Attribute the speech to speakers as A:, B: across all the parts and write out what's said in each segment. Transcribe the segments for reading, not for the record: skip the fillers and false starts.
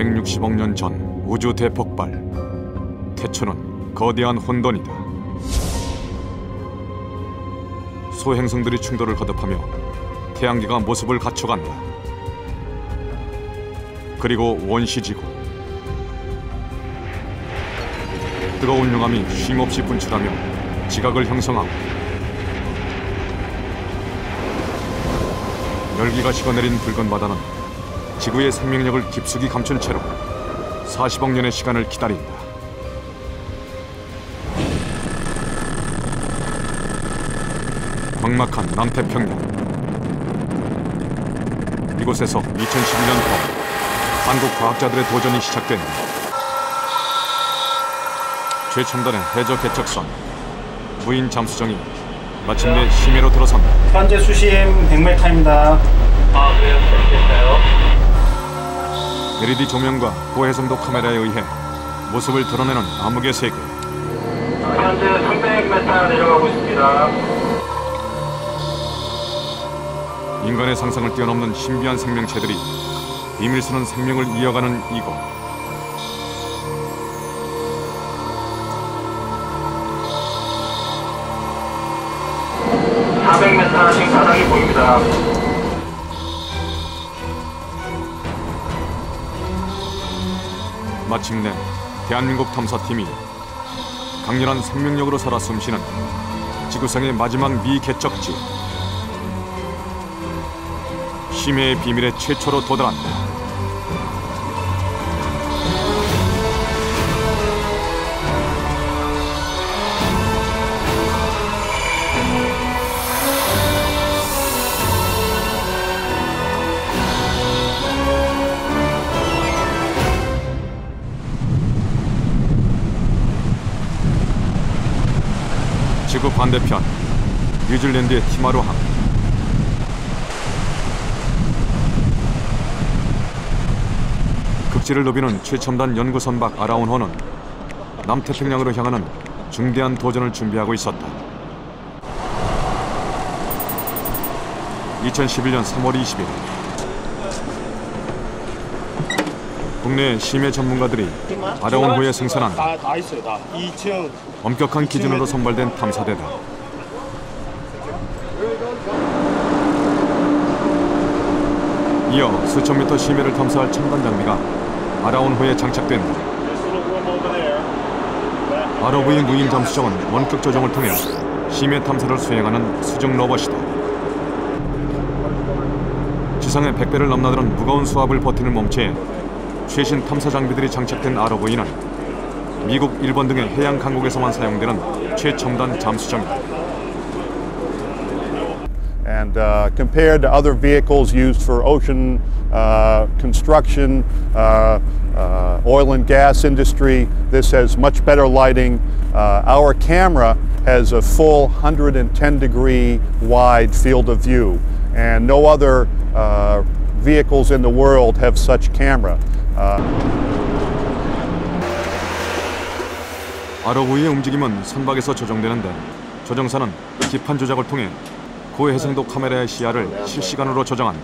A: 160억 년 전 우주 대폭발. 태초는 거대한 혼돈이다. 소행성들이 충돌을 거듭하며 태양계가 모습을 갖춰간다. 그리고 원시지구. 뜨거운 용암이 쉼없이 분출하며 지각을 형성하고 열기가 식어내린 붉은 바다는 지구의 생명력을 깊숙이 감춘 채로 40억 년의 시간을 기다린다. 막막한 남태평양. 이곳에서 2011년 봄 한국 과학자들의 도전이 시작된다. 최첨단의 해저 개척선 무인 잠수정이 마침내 심해로 들어선다.
B: 현재 수심 100m입니다.
C: 그래요? 됐어요?
A: LED 조명과 고해상도 카메라에 의해 모습을 드러내는 암흑의 세계.
C: 현재 300m 내려가고 있습니다.
A: 인간의 상상을 뛰어넘는 신비한 생명체들이 비밀스런 생명을 이어가는 이곳.
C: 지금 바닥이 보입니다.
A: 마침내 대한민국 탐사팀이 강렬한 생명력으로 살아 숨쉬는 지구상의 마지막 미개척지 심해의 비밀의 최초로 도달한다. 지구 반대편 뉴질랜드의 티마루항. 극지를 누비는 최첨단 연구 선박 아라운호는 남태평양으로 향하는 중대한 도전을 준비하고 있었다. 2011년 3월 20일 국내 심해 전문가들이 아라운호에 생산한 엄격한 기준으로 선발된 탐사대다. 이어 수천 미터 심해를 탐사할 첨단 장비가 아라운호에 장착된다. ROV 무인 잠수정은 원격 조정을 통해 심해 탐사를 수행하는 수중 로봇이다. 지상의 100배를 넘나드는 무거운 수압을 버티는 몸체에 최신 탐사 장비들이 장착된 ROV는 미국, 일본 등의 해양 강국에서만 사용되는 최첨단 잠수정이다.
D: And compared to other vehicles used for ocean construction, oil and gas industry, this has much better lighting. Our camera has a full 110-degree wide field of view, and no other vehicles in the world have such camera.
A: ROV의 움직임은 선박에서 조정되는데 조정사는 기판 조작을 통해 고해상도 카메라의 시야를 실시간으로 조정한다.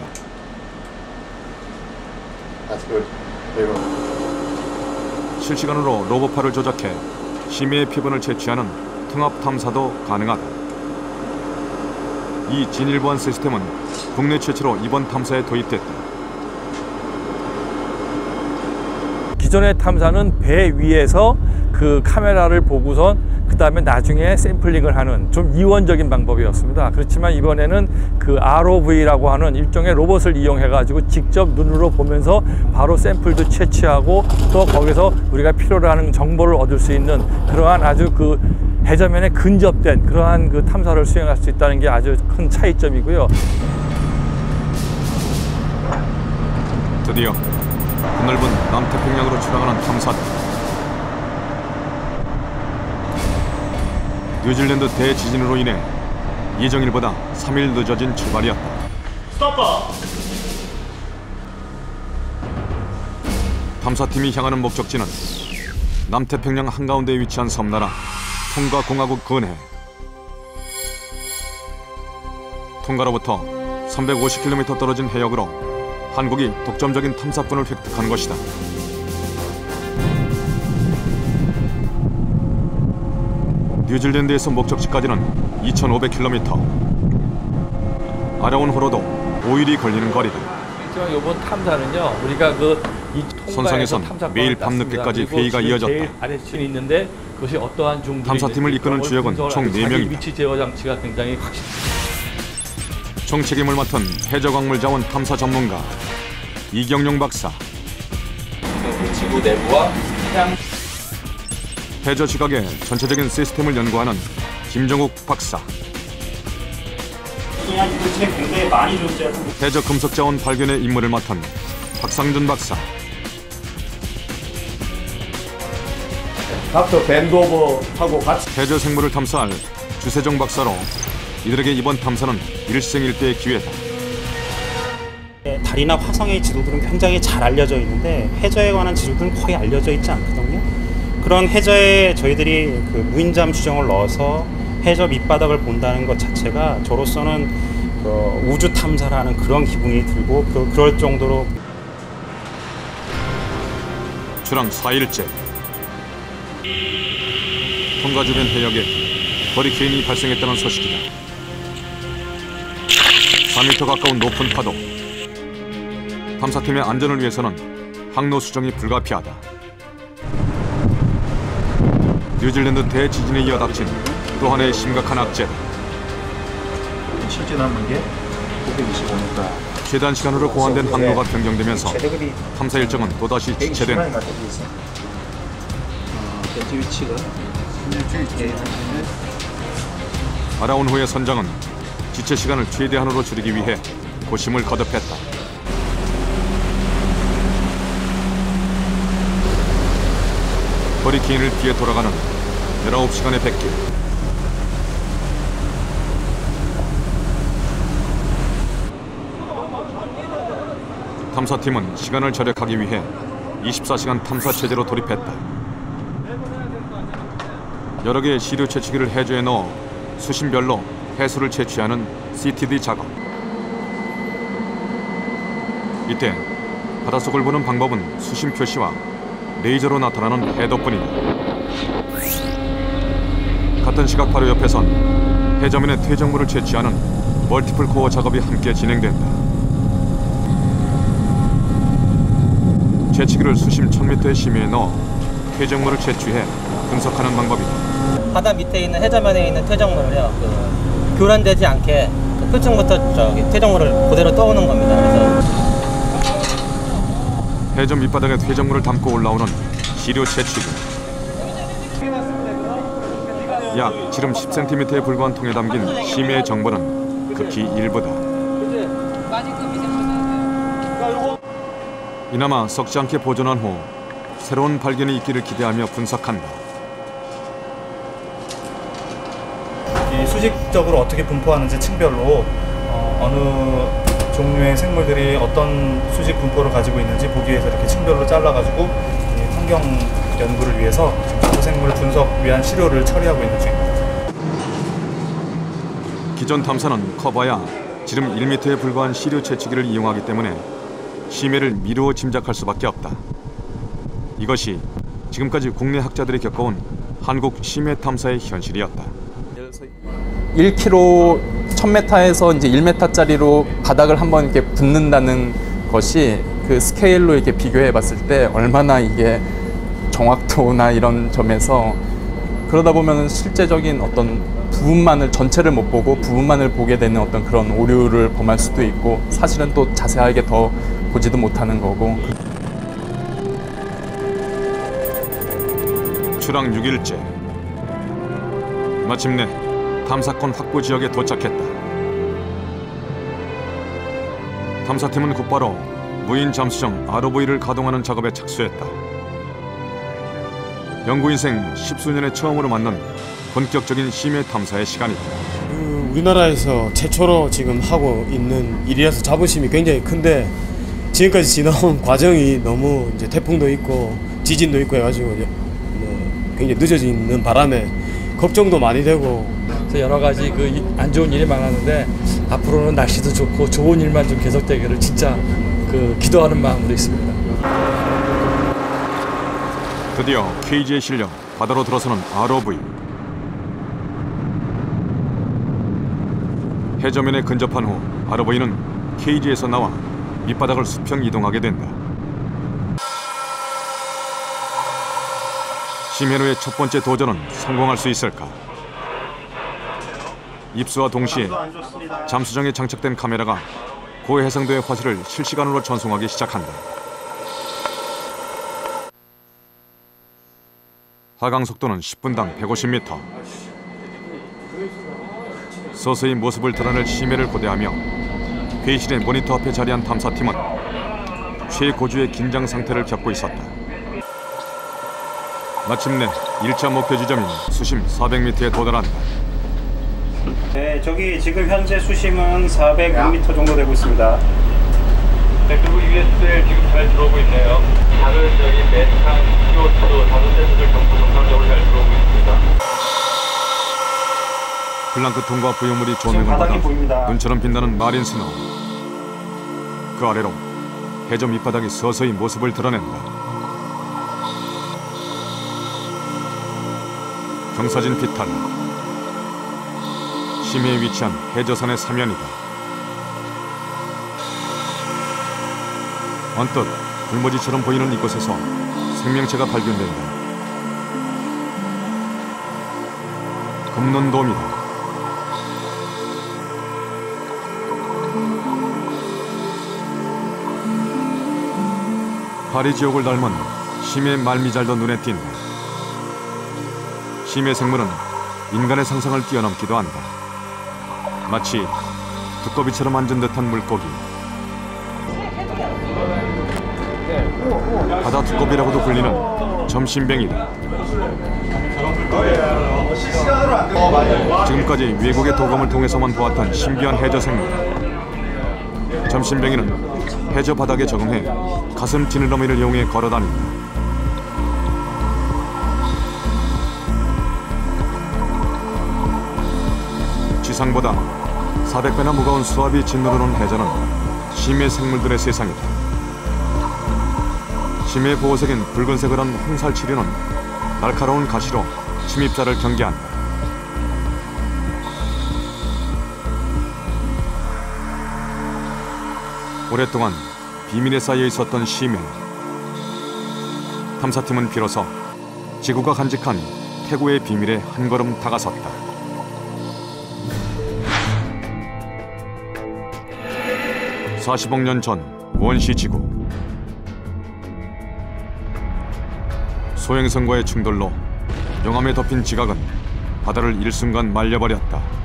A: 실시간으로 로봇팔을 조작해 심해의 피분을 채취하는 통합 탐사도 가능하다. 이 진일보한 시스템은 국내 최초로 이번 탐사에 도입됐다.
E: 기존의 탐사는 배 위에서 그 카메라를 보고선 그 다음에 나중에 샘플링을 하는 좀 이원적인 방법이었습니다. 그렇지만 이번에는 그 ROV라고 하는 일종의 로봇을 이용해 가지고 직접 눈으로 보면서 바로 샘플도 채취하고 또 거기서 우리가 필요로 하는 정보를 얻을 수 있는 그러한 아주 그 해저면에 근접된 그러한 그 탐사를 수행할 수 있다는 게 아주 큰 차이점이고요.
A: 드디어 넓은 남태평양으로 출항하는 탐사대. 뉴질랜드 대지진으로 인해 예정일보다 3일 늦어진 출발이었다.
C: 스톱버!
A: 탐사팀이 향하는 목적지는 남태평양 한가운데에 위치한 섬나라 tonga공화국 근해. tonga로부터 350km 떨어진 해역으로 한국이 독점적인 탐사권을 획득한 것이다. 뉴질랜드에서 목적지까지는 2,500km. 아라운호로도 5일이 걸리는 거리다.
E: 하지만 이번 탐사는요, 우리가
A: 선상에선 매일 밤늦게까지 회의가 이어졌다.
E: 제일 아래층에 있는데 그것이 어떠한 중들이
A: 탐사팀을 이끄는 주역은 총 4명이다.
E: 위치 제어 장치가 굉장히 확실.
A: 총 책임을 맡은 해저광물자원 탐사 전문가 이경용 박사.
E: 지구 내부와 태양
A: 해저 지각의 전체적인 시스템을 연구하는 김정욱 박사.
B: 그냥 도대체 굉장히 많이 존재하고
A: 해저 금속 자원 발견의 임무를 맡은 박상준 박사.
F: 닥터 밴드오버하고 같이
A: 해저 생물을 탐사할 주세정 박사로 이들에게 이번 탐사는 일생일대의 기회다.
B: 달이나 화성의 지도들은 굉장히 잘 알려져 있는데 해저에 관한 지도들은 거의 알려져 있지 않거든요. 그런 해저에 저희들이 그 무인잠 수정을 넣어서 해저 밑바닥을 본다는 것 자체가 저로서는 그 우주 탐사를 하는 그런 기분이 들고 그럴 정도로.
A: 출항 4일째. 통가 주변 해역에 허리케인이 발생했다는 소식이다. 4m 가까운 높은 파도. 탐사팀의 안전을 위해서는 항로 수정이 불가피하다. 뉴질랜드 대지진에 이어 닥친 또 하나의 심각한 악재다.
F: 실제 남은 게 925m.
A: 최단 시간으로 고안된 항로가 변경되면서 탐사 일정은 또다시 지체된다.
F: 현재 위치가
A: 아라운호의 선장은 지체 시간을 최대한으로 줄이기 위해 고심을 거듭했다. 허리케인을 피해 돌아가는 19시간의 백길. 탐사팀은 시간을 절약하기 위해 24시간 탐사 체제로 돌입했다. 여러 개의 시료 채취기를 해저에 넣어 수심별로 해수를 채취하는 CTD 작업. 이때 바닷속을 보는 방법은 수심 표시와 레이저로 나타나는 해도뿐이다. 같은 시각 바로 옆에선 해저면의 퇴적물을 채취하는 멀티플 코어 작업이 함께 진행된다. 채취기를 수심 1000m의 심해에 넣어 퇴적물을 채취해 분석하는 방법이다.
G: 바다 밑에 있는 해저면에 있는 퇴적물을요, 교란되지 않게 표층부터 퇴적물을 그대로 떠오는 겁니다. 그래서
A: 해저 밑바닥에 퇴적물을 담고 올라오는 시료 채취기. 약 지름 10cm에 불과한 통에 담긴 심해의 정보는 극히 일부다. 이나마 썩지 않게 보존한 후 새로운 발견이 있기를 기대하며 분석한다.
H: 이 수직적으로 어떻게 분포하는지 층별로 어느 종류의 생물들이 어떤 수직 분포를 가지고 있는지 보기 위해서 이렇게 층별로 잘라가지고 환경 연구를 위해서 그 생물 분석 위한 시료를 처리하고 있는 중입니다.
A: 기존 탐사는 커봐야 지름 1m에 불과한 시료 채취기를 이용하기 때문에 심해를 미루어 짐작할 수밖에 없다. 이것이 지금까지 국내 학자들이 겪어온 한국 심해 탐사의 현실이었다.
I: 1km, 1000m에서 이제 1m짜리로 바닥을 한번 이렇게 붓는다는 것이 그 스케일로 이렇게 비교해 봤을 때 얼마나 이게 정확도나 이런 점에서 그러다 보면 실제적인 어떤 부분만을 전체를 못 보고 부분만을 보게 되는 어떤 그런 오류를 범할 수도 있고 사실은 또 자세하게 더 보지도 못하는 거고.
A: 출항 6일째. 마침내 탐사권 확보 지역에 도착했다. 탐사팀은 곧바로 무인 잠수정 ROV를 가동하는 작업에 착수했다. 연구인생 10수년에 처음으로 맞는 본격적인 심해 탐사의 시간이다.
J: 우리나라에서 최초로 지금 하고 있는 일이라서 자부심이 굉장히 큰데 지금까지 지나온 과정이 너무 이제 태풍도 있고 지진도 있고 해가지고 굉장히 늦어지는 바람에 걱정도 많이 되고.
E: 그래서 여러 가지 안 좋은 일이 많았는데 앞으로는 날씨도 좋고 좋은 일만 좀 계속되기를 진짜 기도하는 마음으로 있습니다.
A: 드디어 케이지에 실려 바다로 들어서는 ROV. 해저면에 근접한 후 ROV는 케이지에서 나와 밑바닥을 수평 이동하게 된다. 심해로의 첫 번째 도전은 성공할 수 있을까? 입수와 동시에 잠수정에 장착된 카메라가 고해상도의 화질을 실시간으로 전송하기 시작한다. 하강 속도는 10분당 150m. 서서히 모습을 드러낼 심해를 고대하며 회의실의 모니터 앞에 자리한 탐사팀은 최고조의 긴장 상태를 겪고 있었다. 마침내 1차 목표 지점인 수심 400m에 도달한다.
B: 네, 저기 지금 현재 수심은 406m 정도 되고 있습니다.
C: 네, 그리고 USL 지금 잘 들어오고 있네요. 다른 저기 메탄, CO2, 다른 센서들 전부 정상적으로 잘 들어오고 있습니다.
A: 플랑크 통과 부유물이 조명을 받아 눈처럼 빛나는 마린 스노우. 그 아래로 해저 밑바닥이 서서히 모습을 드러낸다. 경사진 피탈. 심해에 위치한 해저선의 사면이다. 언뜻 불모지처럼 보이는 이곳에서 생명체가 발견된다. 금론돔이다. 파리 지옥을 닮은 심해 말미잘도 눈에 띈다. 심해 생물은 인간의 상상을 뛰어넘기도 한다. 마치 두꺼비처럼 앉은 듯한 물고기. 바다 두꺼비라고도 불리는 점심뱅이다. 지금까지 외국의 도감을 통해서만 보았던 신비한 해저 생물. 점심뱅이는 해저 바닥에 적응해 가슴 지느러미를 이용해 걸어다닌다. 지상보다 400배나 무거운 수압이 짓누르는 해저는 심해 생물들의 세상이다. 심해 보호색인 붉은색을 한 홍살치류는 날카로운 가시로 침입자를 경계한다. 오랫동안 비밀에 쌓여 있었던 심해. 탐사팀은 비로소 지구가 간직한 태고의 비밀에 한 걸음 다가섰다. (40억 년 전) 원시 지구. 소행성과의 충돌로 용암에 덮인 지각은 바다를 일순간 말려버렸다.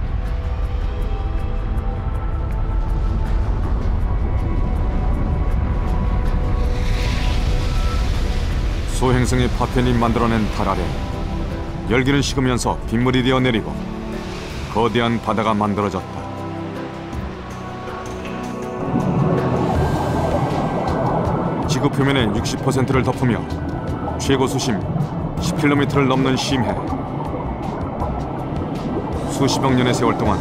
A: 소행성의 파편이 만들어낸 달 아래 열기는 식으면서 빗물이 되어 내리고 거대한 바다가 만들어졌다. 지구 표면의 60%를 덮으며 최고 수심 10km를 넘는 심해. 수십억 년의 세월 동안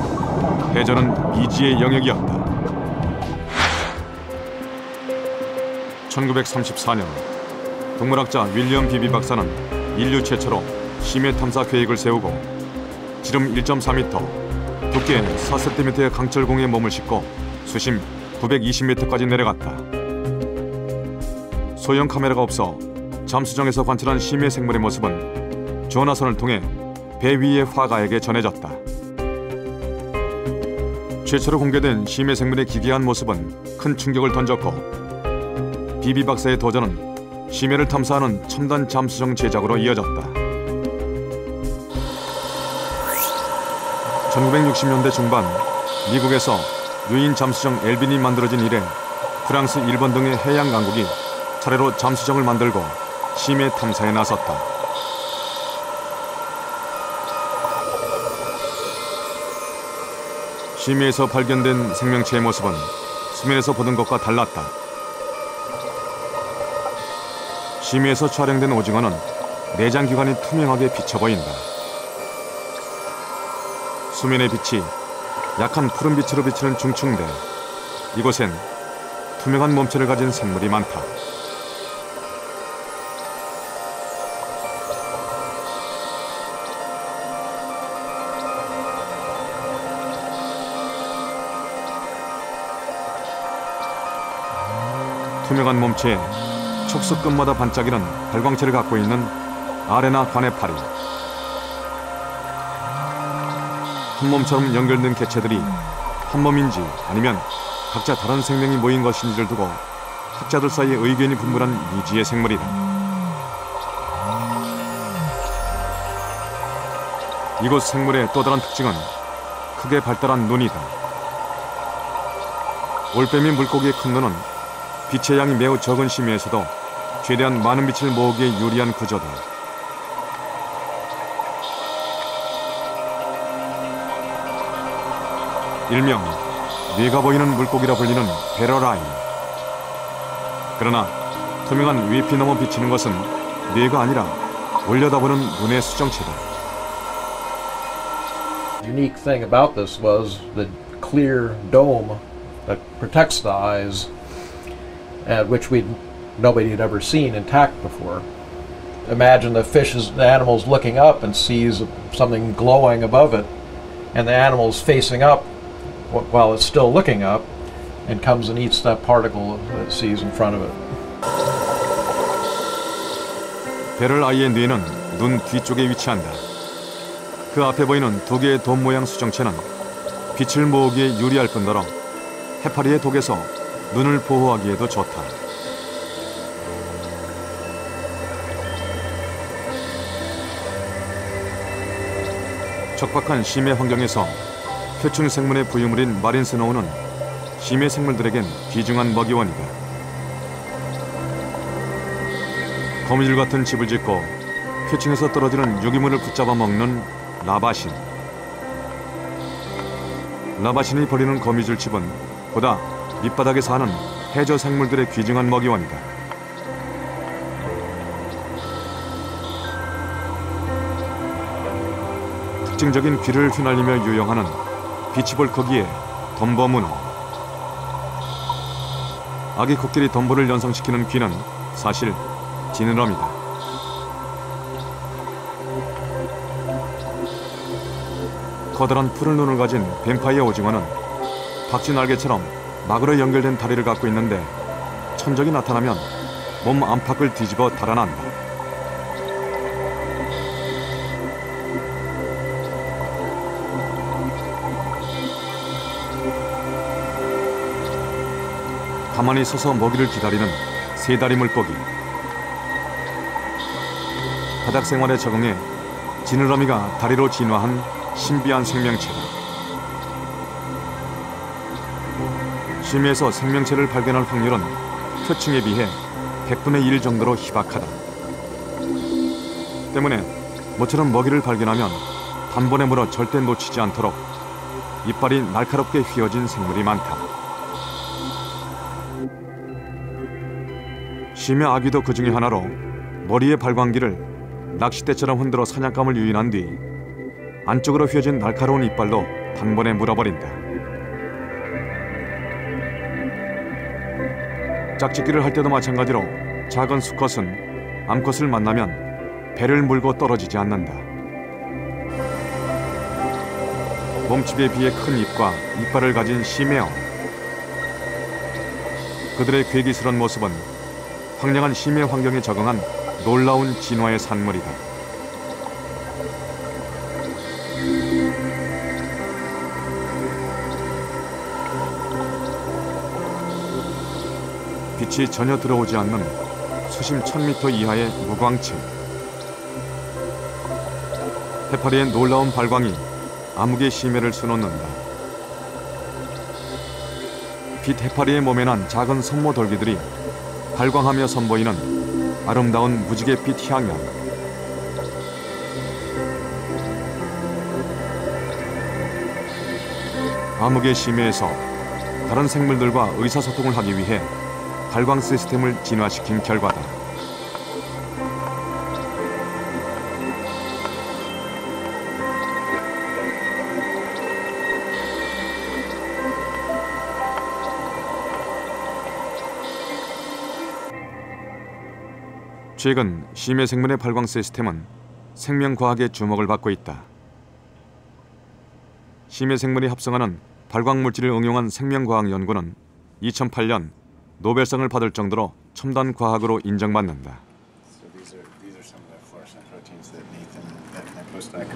A: 해저는 미지의 영역이었다. 1934년 동물학자 윌리엄 비비 박사는 인류 최초로 심해 탐사 계획을 세우고 지름 1.4m, 두께 4cm의 강철공에 몸을 싣고 수심 920m까지 내려갔다. 소형 카메라가 없어 잠수정에서 관찰한 심해 생물의 모습은 전화선을 통해 배 위의 화가에게 전해졌다. 최초로 공개된 심해 생물의 기괴한 모습은 큰 충격을 던졌고 비비 박사의 도전은 심해를 탐사하는 첨단 잠수정 제작으로 이어졌다. 1960년대 중반 미국에서 유인 잠수정 엘빈이 만들어진 이래 프랑스, 일본 등의 해양 강국이 차례로 잠수정을 만들고 심해 탐사에 나섰다. 심해에서 발견된 생명체의 모습은 수면에서 보던 것과 달랐다. 심해에서 촬영된 오징어는 내장 기관이 투명하게 비쳐 보인다. 수면의 빛이 약한 푸른빛으로 비치는 중충대. 이곳엔 투명한 몸체를 가진 생물이 많다. 투명한 몸체에 촉수 끝마다 반짝이는 발광체를 갖고 있는 아레나 관해파리. 한 몸처럼 연결된 개체들이 한 몸인지 아니면 각자 다른 생명이 모인 것인지를 두고 학자들 사이에 의견이 분분한 미지의 생물이다. 이곳 생물의 또 다른 특징은 크게 발달한 눈이다. 올빼미 물고기의 큰 눈은 빛의 양이 매우 적은 심해에서도 최대한 많은 빛을 모으기에 유리한 구조다. 일명 뇌가 보이는 물고기라 불리는 베러라인. 그러나 투명한 위피 넘어 비치는 것은 뇌가 아니라 올려다보는 눈의 수정체다.
K: Unique thing about this was the clear dome that protects the eyes, which nobody had ever seen intact before. Imagine the animal's looking up and sees something glowing above it, and the animal's facing up while it's still looking up, and comes and eats that particle that it sees in front of it.
A: 베럴 아이의 뇌는 눈 뒤쪽에 위치한다. 그 앞에 보이는 두 개의 돔 모양 수정체는 빛을 모으기에 유리할 뿐더러 해파리의 독에서 눈을 보호하기에도 좋다. 척박한 심해 환경에서 표충 생물의 부유물인 마린 스노우는 심해 생물들에겐 귀중한 먹이원이다. 거미줄 같은 집을 짓고 표층에서 떨어지는 유기물을 붙잡아 먹는 라바신. 라바신이 버리는 거미줄 집은 보다 밑바닥에 사는 해저 생물들의 귀중한 먹이원이다. 특징적인 귀를 휘날리며 유영하는 비치볼 크기의 덤버 문어. 아기 코끼리 덤버를 연상시키는 귀는 사실 지느러미다. 커다란 푸른 눈을 가진 뱀파이어 오징어는 박쥐 날개처럼 막으로 연결된 다리를 갖고 있는데 천적이 나타나면 몸 안팎을 뒤집어 달아난다. 가만히 서서 먹이를 기다리는 세다리 물고기. 바닥 생활에 적응해 지느러미가 다리로 진화한 신비한 생명체다. 심해에서 생명체를 발견할 확률은 표층에 비해 100분의 1 정도로 희박하다. 때문에 모처럼 먹이를 발견하면 단번에 물어 절대 놓치지 않도록 이빨이 날카롭게 휘어진 생물이 많다. 심해 아귀도 그 중에 하나로 머리의 발광기를 낚싯대처럼 흔들어 사냥감을 유인한 뒤 안쪽으로 휘어진 날카로운 이빨로 단번에 물어버린다. 짝짓기를 할 때도 마찬가지로 작은 수컷은 암컷을 만나면 배를 물고 떨어지지 않는다. 몸집에 비해 큰 입과 이빨을 가진 심해어. 그들의 괴기스러운 모습은 황량한 심해 환경에 적응한 놀라운 진화의 산물이다. 빛이 전혀 들어오지 않는 수심 1000m 이하의 무광층. 해파리의 놀라운 발광이 암흑의 심해를 수놓는다. 빛 해파리의 몸에 난 작은 섬모 돌기들이 발광하며 선보이는 아름다운 무지갯빛 향연. 암흑의 심해에서 다른 생물들과 의사소통을 하기 위해 발광 시스템을 진화시킨 결과다. 최근 심해 생물의 발광 시스템은 생명과학의 주목을 받고 있다. 심해 생물이 합성하는 발광 물질을 응용한 생명과학 연구는 2008년 노벨상을 받을 정도로 첨단 과학으로 인정받는다.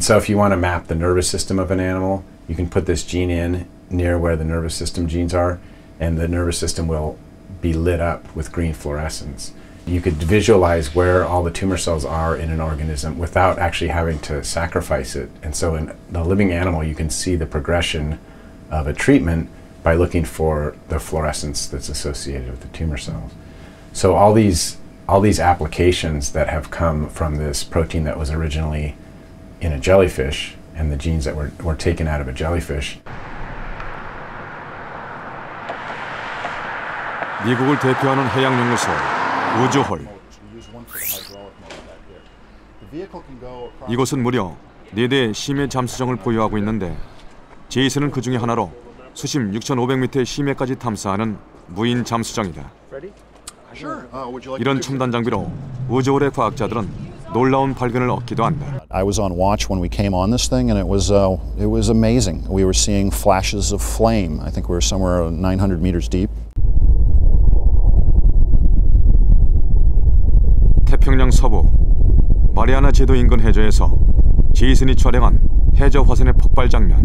L: So if you want to map the nervous system of an animal, you can put this gene in near where the nervous system genes are, and the nervous system will be lit up with green fluorescence. You could visualize where all the tumor cells are in an organism without actually having to sacrifice it. And so in the living animal, you can see the progression of a treatment by looking for the fluorescence that's associated with the tumor cells. So all these applications that have come from this protein that was originally in a jellyfish and the genes that were taken out of a jellyfish.
A: 미국을 대표하는 해양연구소 우주홀. 이곳은 무려 4대의 심해 잠수정을 보유하고 있는데 제이슨은 그 중에 하나로 수심 6,500m의 심해까지 탐사하는 무인 잠수정이다. 이런 첨단 장비로 우주홀의 과학자들은 놀라운 발견을 얻기도 한다.
M: I was on watch when we came on this thing, and it was amazing. We were seeing flashes of flame. I think we were somewhere 900 meters deep.
A: 태평양 서부 마리아나 제도 인근 해저에서 제이슨이 촬영한 해저 화산의 폭발 장면.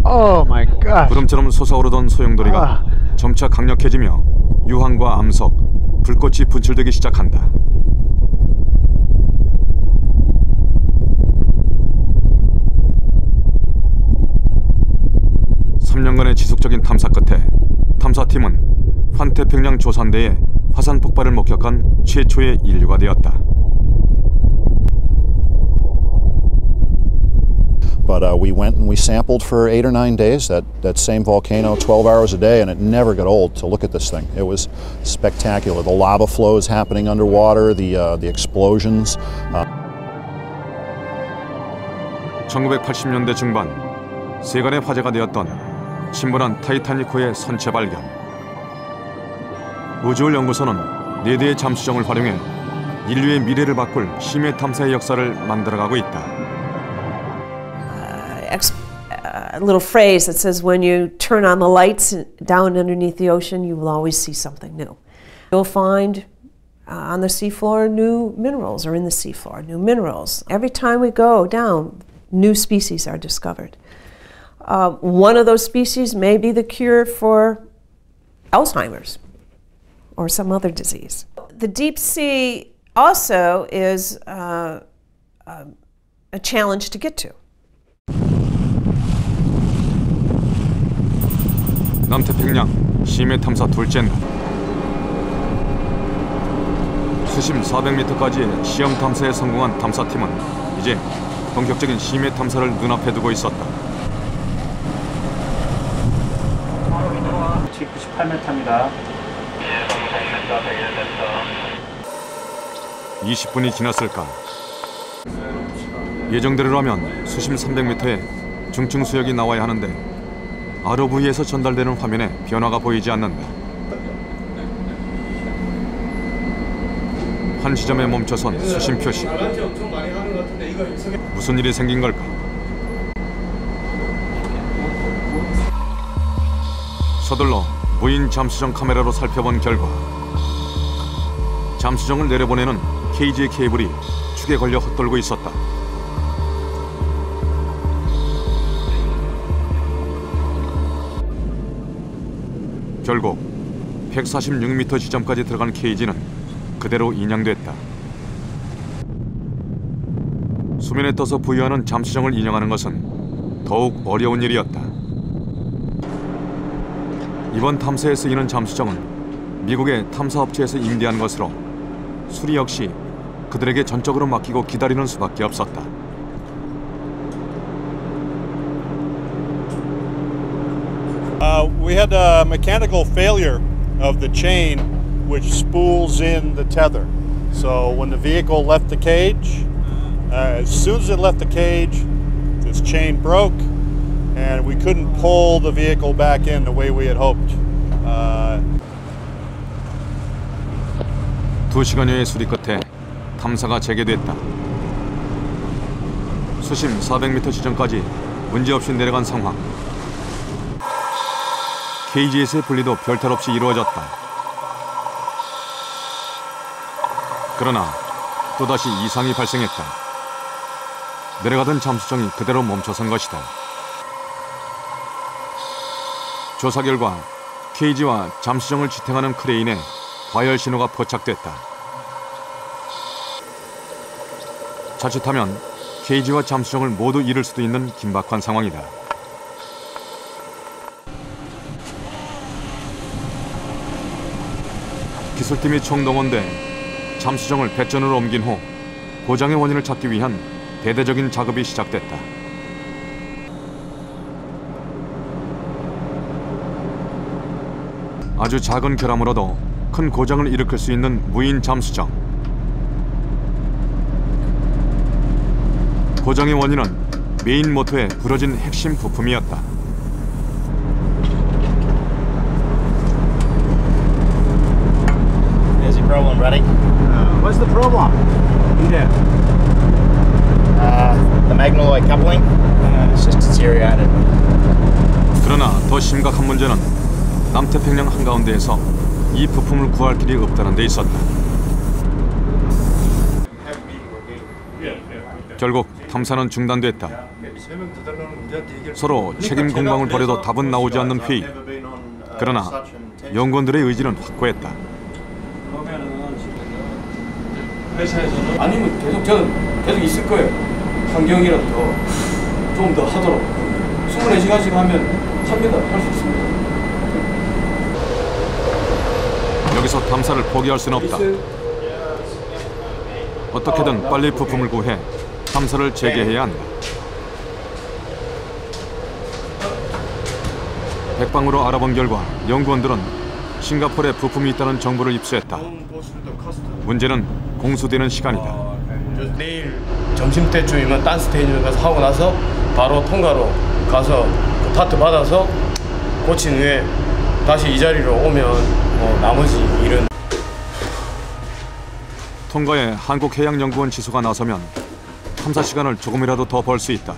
N: Oh my God.
A: 구름처럼 솟아오르던 소용돌이가 점차 강력해지며 유황과 암석, 불꽃이 분출되기 시작한다. (3년간의) 지속적인 탐사 끝에 탐사팀은 환태평양 조산대의 화산 폭발을 목격한 최초의 인류가 되었다.
M: But we went and we sampled for 8 or 9 days that same volcano, 12 hours a day, and it never got old to look at this thing. It was spectacular. The lava flows happening underwater, the explosions.
A: 1980년대 중반 세간의 화제가 되었던 신선한 타이타닉호의 선체 발견. 우주홀 연구소는 4대의 잠수정을 활용해 인류의 미래를 바꿀 심해 탐사의 역사를 만들어가고 있다.
O: A little phrase that says when you turn on the lights down underneath the ocean, you will always see something new. You'll find on the seafloor new minerals, or in the seafloor new minerals. Every time we go down, new species are discovered. One of those species may be the cure for Alzheimer's or some other disease. The deep sea also is a challenge to get to.
A: 남태평양 심해 탐사 둘째 날. 수심 400m까지의 시험 탐사에 성공한 탐사팀은 이제 본격적인 심해 탐사를 눈앞에 두고 있었다.
B: 98m입니다.
A: 20분이 지났을까. 예정대로라면 수심 300m의 중층 수역이 나와야 하는데 ROV에서 전달되는 화면에 변화가 보이지 않는다. 한 지점에 멈춰선 수심 표시. 무슨 일이 생긴 걸까? 서둘러 무인 잠수정 카메라로 살펴본 결과 잠수정을 내려보내는 케이지의 케이블이 축에 걸려 헛돌고 있었다. 결국 146m 지점까지 들어간 케이지는 그대로 인양됐다. 수면에 떠서 부유하는 잠수정을 인양하는 것은 더욱 어려운 일이었다. 이번 탐사에 쓰이는 잠수정은 미국의 탐사업체에서 임대한 것으로 수리 역시 그들에게 전적으로 맡기고 기다리는 수밖에 없었다.
D: We had a mechanical failure of the chain which spools in the tether. So when the vehicle left the cage, as soon as it left the cage, this chain broke and we couldn't pull the vehicle back in the way we had hoped.
A: 2시간여의 수리 끝에 탐사가 재개됐다. 수심 400m 지점까지 문제없이 내려간 상황. 케이지에서의 분리도 별탈 없이 이루어졌다. 그러나 또다시 이상이 발생했다. 내려가던 잠수정이 그대로 멈춰선 것이다. 조사 결과 케이지와 잠수정을 지탱하는 크레인에 과열 신호가 포착됐다. 자칫하면 케이지와 잠수정을 모두 잃을 수도 있는 긴박한 상황이다. 기술팀이 총동원돼 잠수정을 배전으로 옮긴 후 고장의 원인을 찾기 위한 대대적인 작업이 시작됐다. 아주 작은 결함으로도 큰 고장을 일으킬 수 있는 무인 잠수정. 고장의 원인은 메인 모터의 부러진 핵심 부품이었다.
B: Is your problem ready?
F: What's the problem? Yeah.
B: The magnetoid coupling. It's just deteriorated.
A: 그러나 더 심각한 문제는 남태평양 한가운데에서 이 부품을 구할 길이 없다는 데 있었다. 결국 탐사는 중단됐다. 서로 책임 공방을 벌여도 답은 나오지 않는 회의. 그러나 연구원들의 의지는 확고했다.
J: 회사에서는 아니면 저는 계속 있을 거예요. 환경이라도 좀 더 하도록 24시간씩 하면 합니다. 할 수 있습니다.
A: 여기서 탐사를 포기할 수는 없다. 어떻게든 빨리 부품을 구해 탐사를 재개해야 한다. 백방으로 알아본 결과 연구원들은 싱가포르에 부품이 있다는 정보를 입수했다. 문제는 공수되는 시간이다.
J: 내일 점심때쯤이면 딴 스테이지를 가서 하고 나서 바로 통과로 가서 그 파트 받아서 고친 후에 다시 이 자리로 오면 나머지 일은
A: 통과에 한국해양연구원 지소가 나서면 탐사 시간을 조금이라도 더 벌 수 있다.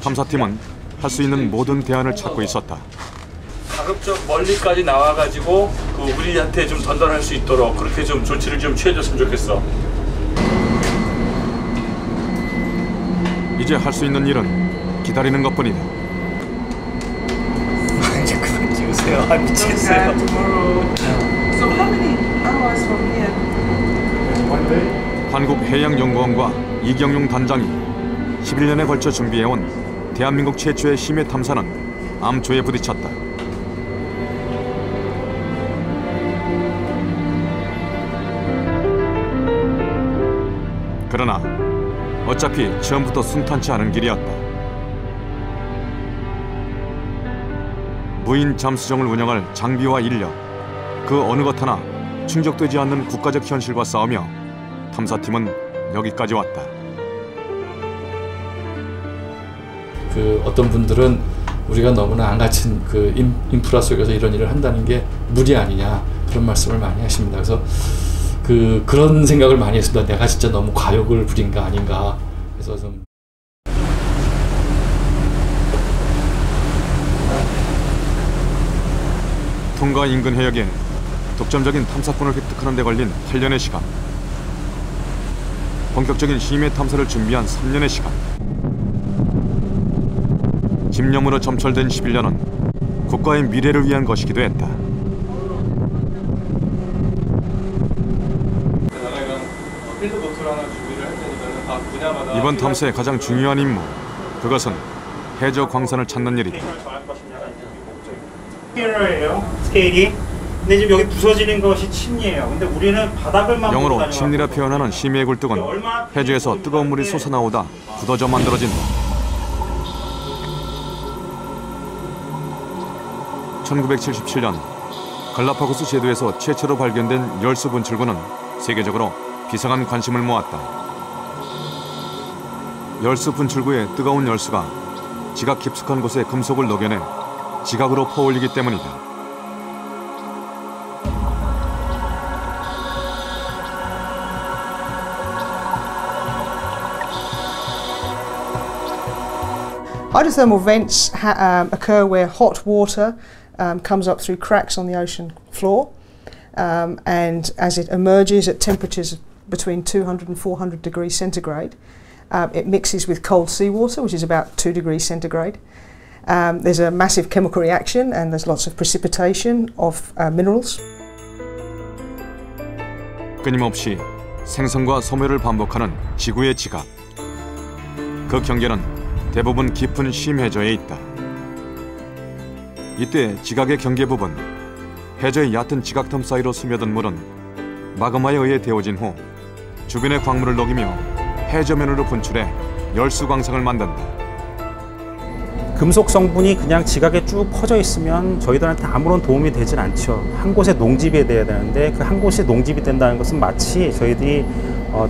A: 탐사팀은 할 수 있는 모든 대안을 찾고 있었다.
E: 가급적 멀리까지 나와가지고 우리한테 좀 전달할 수 있도록 그렇게 좀 조치를 좀 취해줬으면 좋겠어.
A: 이제 할 수 있는 일은 기다리는 것뿐이다.
E: 이제 그만 찍으세요. 미치겠어요.
P: So how many hours from here?
A: 한국해양연구원과 이경용 단장이 11년에 걸쳐 준비해온 대한민국 최초의 심해 탐사는 암초에 부딪혔다. 그러나 어차피 처음부터 순탄치 않은 길이었다. 무인 잠수정을 운영할 장비와 인력, 그 어느 것 하나 충족되지 않는 국가적 현실과 싸우며 탐사팀은 여기까지 왔다.
E: 어떤 분들은 우리가 너무나 안 갖춘 인프라 속에서 이런 일을 한다는 게 무리 아니냐 그런 말씀을 많이 하십니다. 그래서 그런 생각을 많이 했습니다. 내가 진짜 너무 과욕을 부린 거 아닌가. 그래서 좀
A: 통과 인근 해역에 독점적인 탐사권을 획득하는 데 걸린 8년의 시간. 본격적인 심해 탐사를 준비한 3년의 시간. 집념으로 점철된 11년은 국가의 미래를 위한 것이기도 했다. 이번 탐사의 가장 중요한 임무, 그것은 해저 광산을 찾는 일이다.
B: 스케일이. 근데 지금 여기 부서지는 것이 침리예요. 근데 우리는 바닥을만
A: 영어로 침리라 표현하는 심해의 굴뚝은 해저에서 뜨거운 물이 솟아나오다 굳어져 만들어진다. 1977년 갈라파고스 제도에서 최초로 발견된 열수 분출구는 세계적으로 비상한 관심을 모았다. 열수 분출구의 뜨거운 열수가 지각 깊숙한 곳에 금속을 녹여내 지각으로 퍼올리기 때문이다.
Q: Hydrothermal vents occur where hot water comes up through cracks on the ocean floor, and as it emerges at temperatures between 200 and 400 degrees centigrade, it mixes with cold seawater, which is about 2 degrees centigrade. There's a massive chemical reaction and there's lots of precipitation of minerals.
A: 끊임없이 생성과 소멸을 반복하는 지구의 지각. 그 경계는 대부분 깊은 심해저에 있다. 이때 지각의 경계 부분, 해저의 얕은 지각틈 사이로 스며든 물은 마그마에 의해 데워진 후 주변의 광물을 녹이며 해저면으로 분출해 열수 광석을 만든다.
B: 금속 성분이 그냥 지각에 쭉 퍼져 있으면 저희들한테 아무런 도움이 되진 않죠. 한 곳에 농집이 돼야 되는데 그 한 곳에 농집이 된다는 것은 마치 저희들이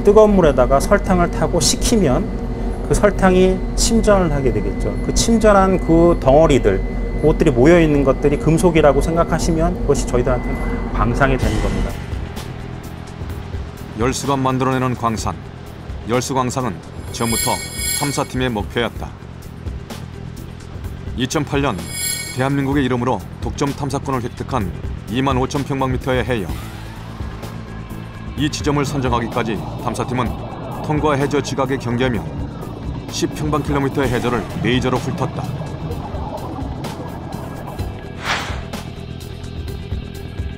B: 뜨거운 물에다가 설탕을 타고 식히면 그 설탕이 침전을 하게 되겠죠. 그 침전한 그 덩어리들, 그것들이 모여 있는 것들이 금속이라고 생각하시면 그것이 저희들한테 광산이 되는 겁니다.
A: 열수가 만들어내는 광산, 열수광산은 처음부터 탐사팀의 목표였다. 2008년 대한민국의 이름으로 독점 탐사권을 획득한 25,000평방미터의 해역. 이 지점을 선정하기까지 탐사팀은 통과 해저 지각의 경계며 10평방킬로미터의 해저를 레이저로 훑었다.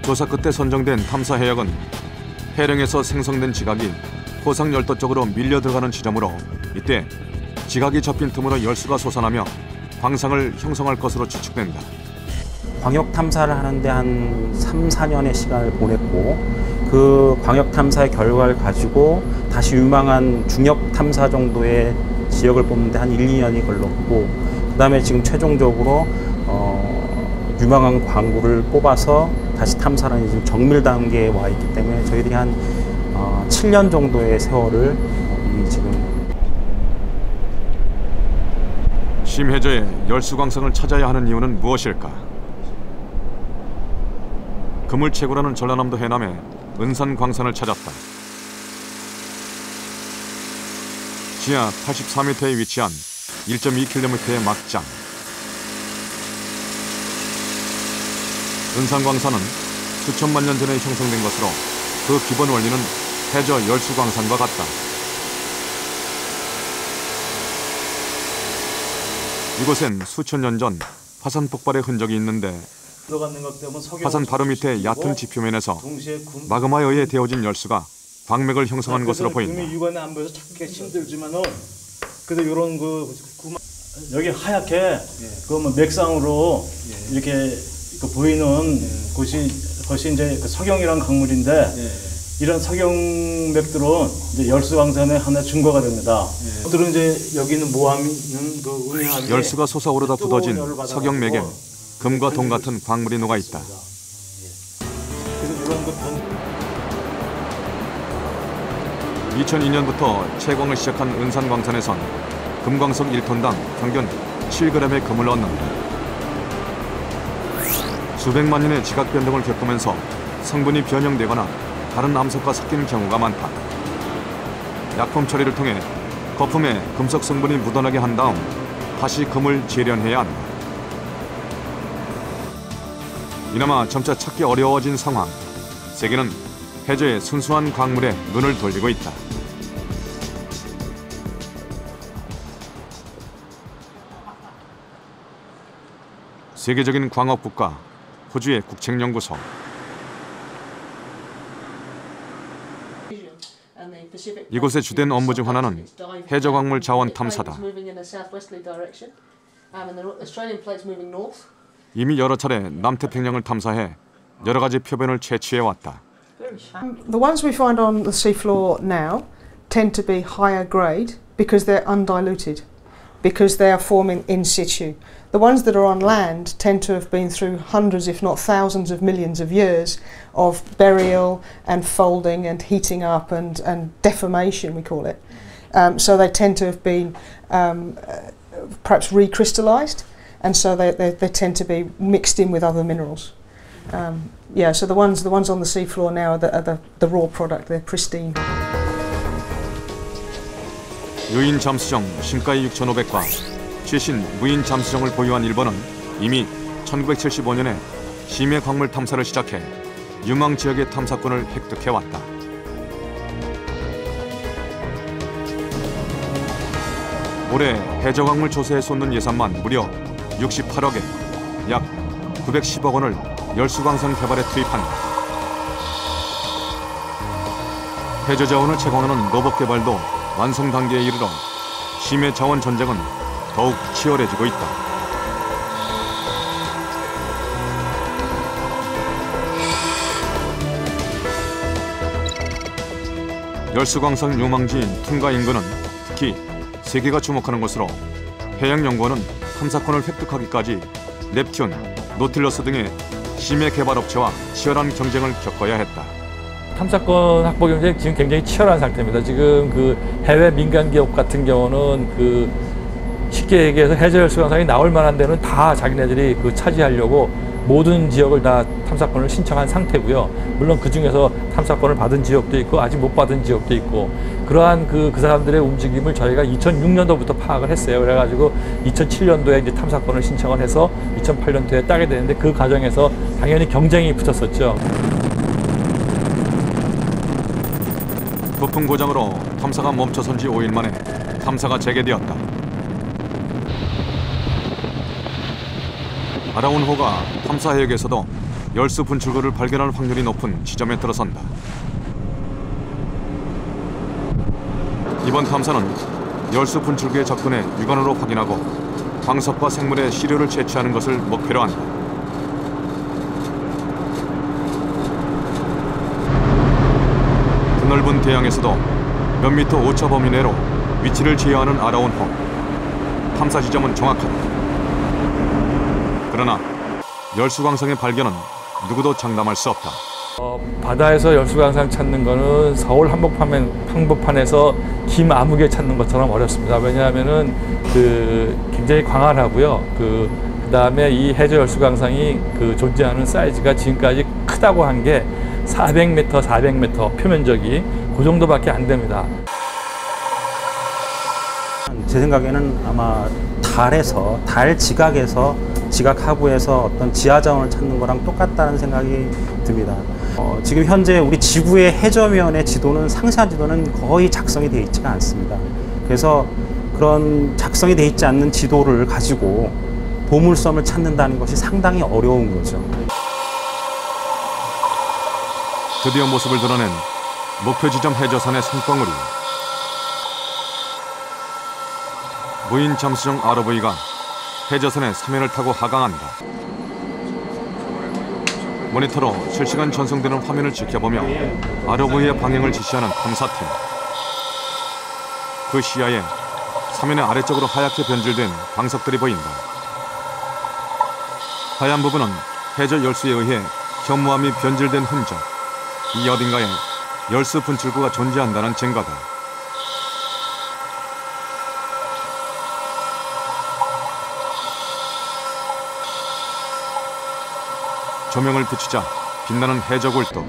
A: 조사 끝에 선정된 탐사 해역은 해령에서 생성된 지각이 호상열도 쪽으로 밀려 들어가는 지점으로 이때 지각이 접힌 틈으로 열수가 솟아나며 광상을 형성할 것으로 추측된다.
B: 광역 탐사를 하는데 한 3, 4년의 시간을 보냈고 그 광역 탐사의 결과를 가지고 다시 유망한 중역 탐사 정도의 지역을 뽑는데 한 1, 2년이 걸렸고 그 다음에 지금 최종적으로 유망한 광구를 뽑아서 다시 탐사는 지금 정밀 단계에 와 있기 때문에 저희들이 한 7년 정도의 세월을 지금
A: 심해저에 열수광석을 찾아야 하는 이유는 무엇일까? 금을 채굴하는 전라남도 해남에 은산광산을 찾았다. 지하 84m에 위치한 1.2km의 막장. 은산광산은 수천만 년 전에 형성된 것으로 그 기본 원리는 해저 열수광산과 같다. 이곳엔 수천 년 전 화산 폭발의 흔적이 있는데 화산 바로 밑에 얕은 지표면에서 마그마에 의해 데워진 열수가 광맥을 형성한 것으로 보인다.
H: 육안에 안 보여서 찾기가 힘들지만은 그래도 이런 여기 하얗게 그 뭐 맥상으로 이렇게 보이는 곳이 이제 그 석영이라는 강물인데 이런 석영맥들은 이제 열수광산의 하나의 증거가 됩니다. 그들은 이제 여기 있는 모함은 그 은하에
A: 열수가 솟아오르다 굳어진 석영맥에 금과 동 같은 광물이 녹아 있다. 2002년부터 채광을 시작한 은산광산에선 금광석 1톤당 평균 7g의 금을 얻는다. 수백만 년의 지각 변동을 겪으면서 성분이 변형되거나 다른 암석과 섞인 경우가 많다. 약품 처리를 통해 거품에 금속 성분이 묻어나게 한 다음 다시 금을 재련해야 한다. 이나마 점차 찾기 어려워진 상황. 세계는 해저의 순수한 광물에 눈을 돌리고 있다. 세계적인 광업 국가 호주의 국책연구소. 이곳의 주된 업무 중 하나는 해저 광물 자원 탐사다. 이미 여러 차례 남태평양을 탐사해 여러 가지 표본을 채취해왔다.
Q: The ones we find on the seafloor now tend to be higher grade because they're undiluted, because they are forming in situ. The ones that are on land tend to have been through hundreds, if not thousands of millions of years of burial and folding and heating up and deformation, we call it. So they tend to have been perhaps recrystallized, and so they tend to be mixed in with other minerals. Yeah, so the ones on the seafloor now are the raw product. They're pristine.
A: 유인 잠수정 심가이 6,500과 최신 무인 잠수정을 보유한 일본은 이미 1975년에 심해 광물 탐사를 시작해 유망 지역의 탐사권을 획득해왔다. 올해 해저 광물 조사에 쏟는 예산만 무려 68억에 약 910억 원을 열수광산 개발에 투입한다. 해저 자원을 채광하는 로봇 개발도 완성 단계에 이르러 심해 자원 전쟁은 더욱 치열해지고 있다. 열수광산 유망지인 퉁가 인근은 특히 세계가 주목하는 곳으로 해양연구원은 탐사권을 획득하기까지 넵튠, 노틸러스 등의 심해 개발업체와 치열한 경쟁을 겪어야 했다.
E: 탐사권 확보 경쟁이 지금 굉장히 치열한 상태입니다. 지금 그 해외 민간 기업 같은 경우는 그 쉽게 얘기해서 해저 열수광산이 나올 만한 데는 다 자기네들이 그 차지하려고 모든 지역을 다 탐사권을 신청한 상태고요. 물론 그 중에서 탐사권을 받은 지역도 있고 아직 못 받은 지역도 있고 그러한 그 사람들의 움직임을 저희가 2006년도부터 파악을 했어요. 그래가지고 2007년도에 이제 탐사권을 신청을 해서 2008년도에 따게 되는데 그 과정에서 당연히 경쟁이 붙었었죠.
A: 부품 고장으로 탐사가 멈춰선 지 5일 만에 탐사가 재개되었다. 아라운호가 탐사 해역에서도 열수 분출구를 발견할 확률이 높은 지점에 들어선다. 이번 탐사는 열수 분출구에 접근해 육안으로 확인하고 광석과 생물의 시료를 채취하는 것을 목표로 한다. 드넓은 대양에서도 몇 미터 오차 범위 내로 위치를 제어하는 아라운호. 탐사 지점은 정확하다. 그러나 열수광상의 발견은 누구도 장담할 수 없다.
E: 바다에서 열수광상 찾는 거는 서울 한복판에서 김아무개 찾는 것처럼 어렵습니다. 왜냐하면은 굉장히 광활하고요. 그다음에 이 해저 열수광상이 존재하는 사이즈가 지금까지 크다고 한 게 400m 표면적이 그 정도밖에 안 됩니다.
B: 제 생각에는 아마 달 지각에서 지각 하부에서 어떤 지하 자원을 찾는 거랑 똑같다는 생각이 듭니다. 지금 현재 우리 지구의 해저면의 지도는 상세한 지도는 거의 작성이 되어 있지가 않습니다. 그래서 그런 작성이 되어 있지 않는 지도를 가지고 보물섬을 찾는다는 것이 상당히 어려운 거죠.
A: 드디어 모습을 드러낸 목표 지점 해저선의 산봉우리. 무인 잠수정 ROV가 해저선의 사면을 타고 하강한다. 모니터로 실시간 전송되는 화면을 지켜보며 ROV의 방향을 지시하는 탐사팀. 그 시야에 사면의 아래쪽으로 하얗게 변질된 광석들이 보인다. 하얀 부분은 해저 열수에 의해 현무암이 변질된 흔적. 이 어딘가에 열수 분출구가 존재한다는 증거다. 조명을 비추자 빛나는 해저 굴뚝.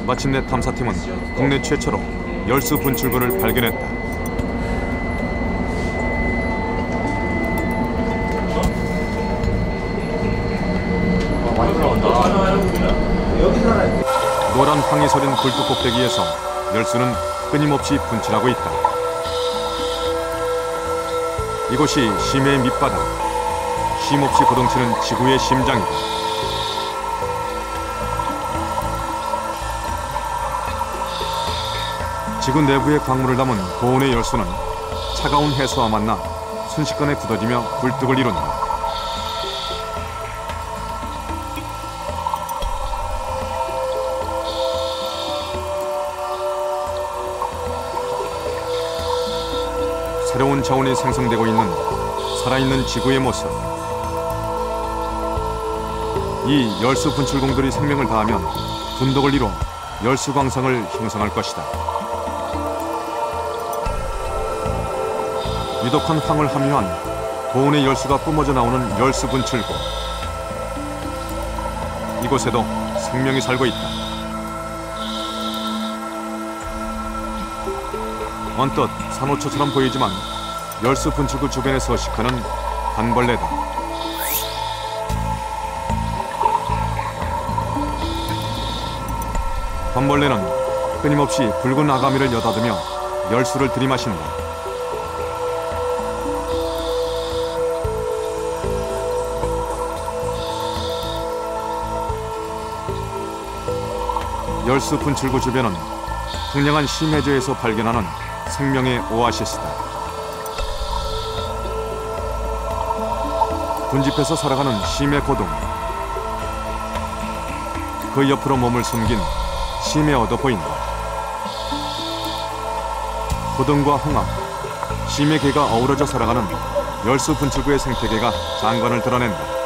A: 마침내 탐사팀은 국내 최초로 열수 분출구를 발견했다. 노란 황이 서린 굴뚝 꼭대기에서 열수는 끊임없이 분출하고 있다. 이곳이 심해의 밑바닥, 쉼없이 고동치는 지구의 심장이다. 지구 내부의 광물을 담은 고온의 열수는 차가운 해수와 만나 순식간에 굳어지며 굴뚝을 이룬다. 새로운 자원이 생성되고 있는 살아있는 지구의 모습. 이 열수 분출공들이 생명을 다하면 분독을 이뤄 열수 광상을 형성할 것이다. 유독한 황을 함유한 고온의 열수가 뿜어져 나오는 열수 분출구. 이곳에도 생명이 살고 있다. 언뜻 산호초처럼 보이지만 열수 분출구 주변에 서식하는 관벌레다. 관벌레는 끊임없이 붉은 아가미를 여닫으며 열수를 들이마신다. 열수 분출구 주변은 풍량한 심해저에서 발견하는 생명의 오아시스다. 군집에서 살아가는 심해 고등, 그 옆으로 몸을 숨긴 심해 어도 보인다. 고등과 홍합, 심해 개가 어우러져 살아가는 열수 분출구의 생태계가 장관을 드러낸다.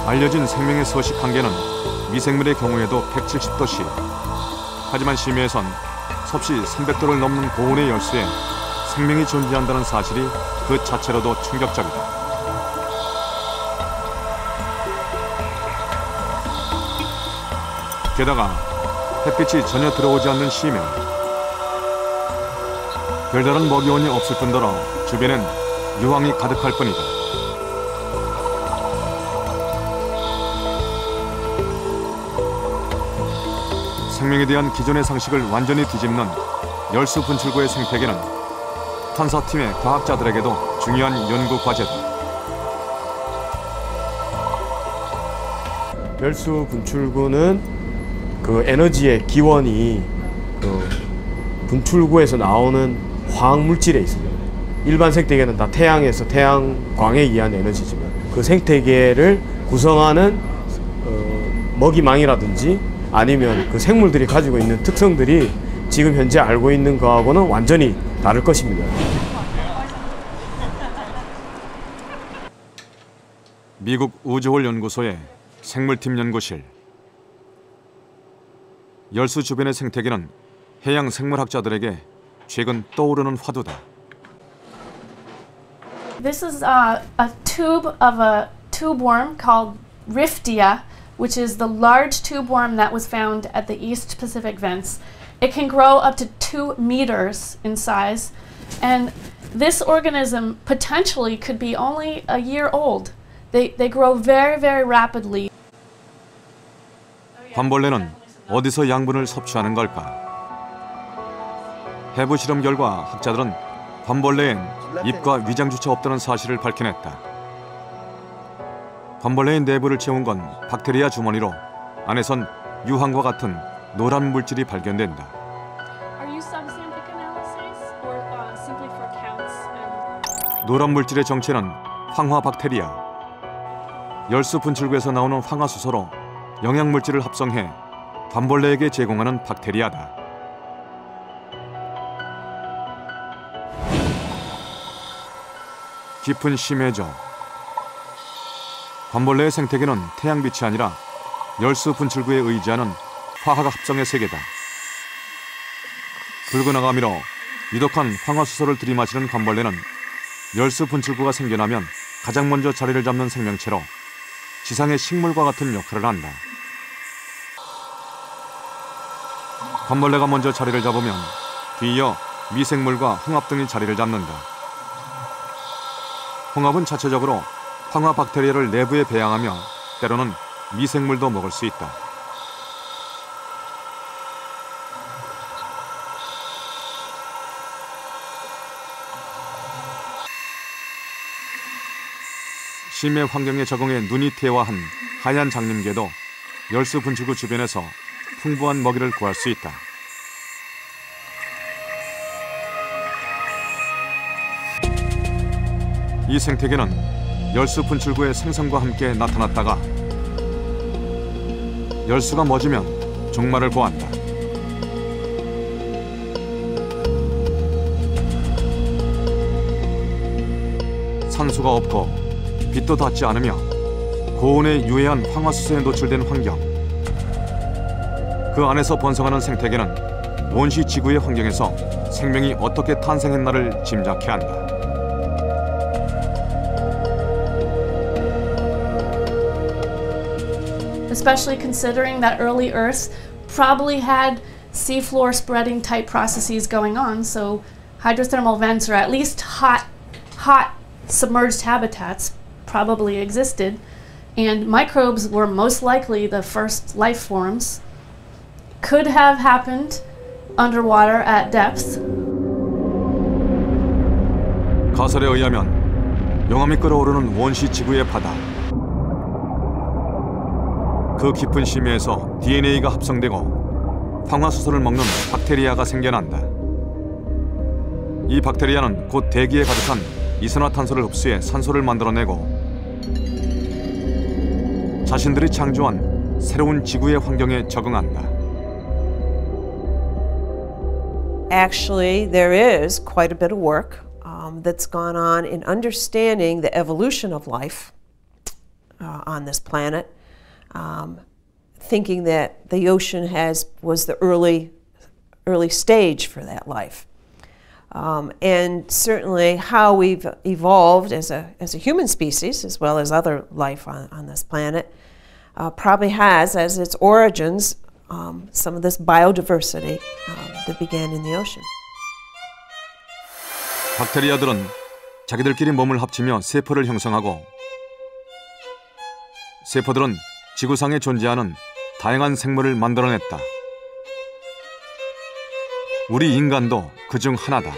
A: 알려진 생명의 서식 한계는 미생물의 경우에도 170도씨. 하지만 심해에선 섭씨 300도를 넘는 고온의 열수에 생명이 존재한다는 사실이 그 자체로도 충격적이다. 게다가 햇빛이 전혀 들어오지 않는 심해. 별다른 먹이원이 없을 뿐더러 주변엔 유황이 가득할 뿐이다. 생명에 대한 기존의 상식을 완전히 뒤집는 열수 분출구의 생태계는 탐사팀의 과학자들에게도 중요한 연구 과제다.
J: 열수 분출구는 그 에너지의 기원이 그 분출구에서 나오는 화학 물질에 있습니다. 일반 생태계는 다 태양에서 태양광에 의한 에너지지만 그 생태계를 구성하는 먹이망이라든지 아니면 그 생물들이 가지고 있는 특성들이 지금 현재 알고 있는 거하고는 완전히 다를 것입니다.
A: 미국 우주홀 연구소의 생물팀 연구실. 열수 주변의 생태계는 해양 생물학자들에게 최근 떠오르는 화두다.
R: This is a tube of a tube worm called Riftia, which is the large tube worm that was found at the East Pacific vents. It can grow up to 2 meters in size, and this organism potentially could be only a year old. They grow very, very rapidly.
A: 관벌레는 어디서 양분을 섭취하는 걸까? 해부 실험 결과 학자들은 관벌레엔 잎과 위장주차 없다는 사실을 밝혀냈다. 관벌레의 내부를 채운 건 박테리아 주머니로 안에선 유황과 같은 노란 물질이 발견된다. 노란 물질의 정체는 황화박테리아. 열수 분출구에서 나오는 황화수소로 영양물질을 합성해 관벌레에게 제공하는 박테리아다. 깊은 심해저. 관벌레의 생태계는 태양빛이 아니라 열수 분출구에 의지하는 화학 합성의 세계다. 붉은 아가미로 유독한 황화수소를 들이마시는 관벌레는 열수 분출구가 생겨나면 가장 먼저 자리를 잡는 생명체로 지상의 식물과 같은 역할을 한다. 관벌레가 먼저 자리를 잡으면 뒤이어 미생물과 홍합 등이 자리를 잡는다. 홍합은 자체적으로 황화 박테리아를 내부에 배양하며 때로는 미생물도 먹을 수 있다. 심해 환경에 적응해 눈이 퇴화한 하얀 장림개도 열수 분출구 주변에서 풍부한 먹이를 구할 수 있다. 이 생태계는 열수 분출구의 생성과 함께 나타났다가 열수가 멎으면 종말을 고한다. 산소가 없고 빛도 닿지 않으며 고온에 유해한 황화수소에 노출된 환경. 그 안에서 번성하는 생태계는 원시 지구의 환경에서 생명이 어떻게 탄생했나를 짐작케 한다.
R: The especially considering that early Earth probably had seafloor spreading type processes going on, so hydrothermal vents, or at least hot submerged habitats, probably existed, and microbes were most likely the first life forms. Could have happened underwater at depth.
A: 가설에 의하면 용암이 끓어오르는 원시 지구의 바다. 그 깊은 심해에서 DNA가 합성되고 황화수소를 먹는 박테리아가 생겨난다. 이 박테리아는 곧 대기에 가득한 이산화탄소를 흡수해 산소를 만들어내고 자신들이 창조한 새로운 지구의 환경에 적응한다.
O: Actually, there is quite a bit of work that's gone on in understanding the evolution of life on this planet, thinking that the ocean was the early stage for that life. And certainly how we've evolved as a human species, as well as other life on this planet, probably has as its origins some of this biodiversity that began in the ocean.
A: 박테리아들은 자기들끼리 몸을 합치며 세포를 형성하고 세포들은 지구상에 존재하는 다양한 생물을 만들어냈다. 우리 인간도 그중 하나다.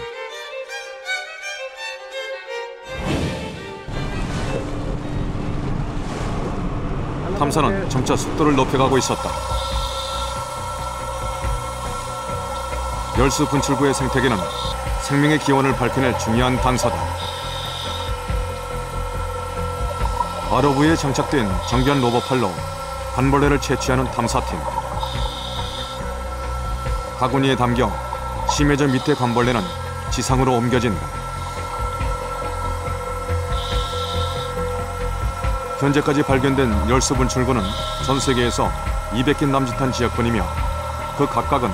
A: 탐사는 점차 속도를 높여가고 있었다. 열수 분출구의 생태계는 생명의 기원을 밝혀낼 중요한 단서다. ROV에 장착된 정교한 로봇팔로 관벌레를 채취하는 탐사팀. 바구니에 담겨 심해저 밑의 관벌레는 지상으로 옮겨진다. 현재까지 발견된 열수 분출구는 전 세계에서 200개 남짓한 지역뿐이며 그 각각은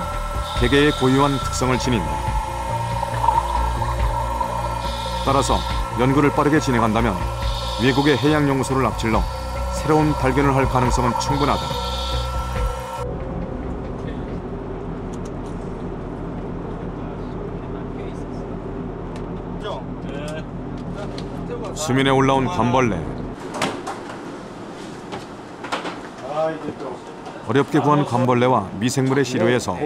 A: 개개의 고유한 특성을 지닌다. 따라서 연구를 빠르게 진행한다면 외국의 해양연구소를 앞질러 새로운 발견을 할 가능성은 충분하다. 수면에 올라온 관벌레. 어렵게 구한 관벌레와 미생물의 시료에서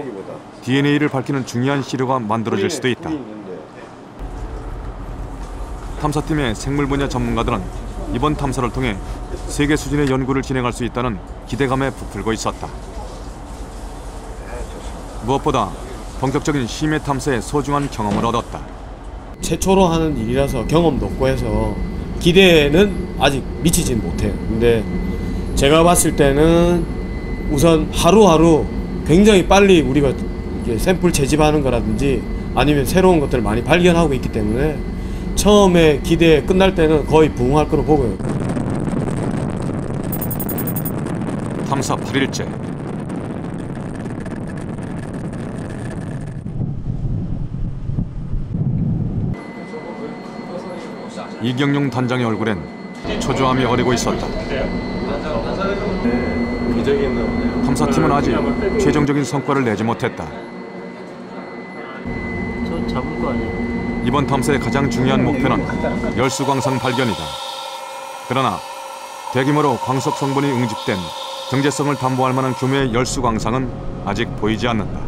A: DNA를 밝히는 중요한 시료가 만들어질 수도 있다. 탐사팀의 생물 분야 전문가들은 이번 탐사를 통해 세계 수준의 연구를 진행할 수 있다는 기대감에 부풀고 있었다. 무엇보다 본격적인 심해 탐사의 소중한 경험을 얻었다.
J: 최초로 하는 일이라서 경험도 없고 해서 기대는 아직 미치진 못해요. 근데 제가 봤을 때는 우선 하루하루 굉장히 빨리 우리가 이제 샘플 채집하는 거라든지 아니면 새로운 것들을 많이 발견하고 있기 때문에 처음에 기대 끝날 때는 거의 부응할 거로 보고요.
A: 탐사 8일째. 이경용 단장의 얼굴엔 초조함이 어리고 있었다. 탐사팀은 아직 최종적인 성과를 내지 못했다.
G: 저 잡을 거 아니에요?
A: 이번 탐사의 가장 중요한 목표는 열수광산 발견이다. 그러나 대규모로 광석 성분이 응집된 경제성을 담보할 만한 규모의 열수광산은 아직 보이지 않는다.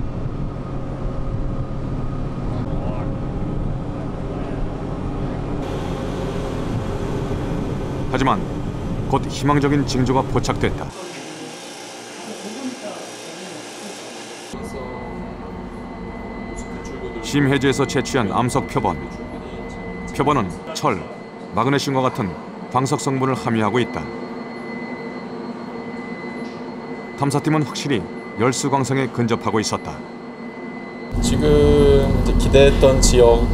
A: 하지만 곧 희망적인 징조가 포착됐다. 심해지에서 채취한 암석 표본. 표본은 철, 마그네슘과 같은 광석 성분을 함유하고 있다. 탐사팀은 확실히 열수광성에 근접하고 있었다.
I: 지금 이제 기대했던 지역,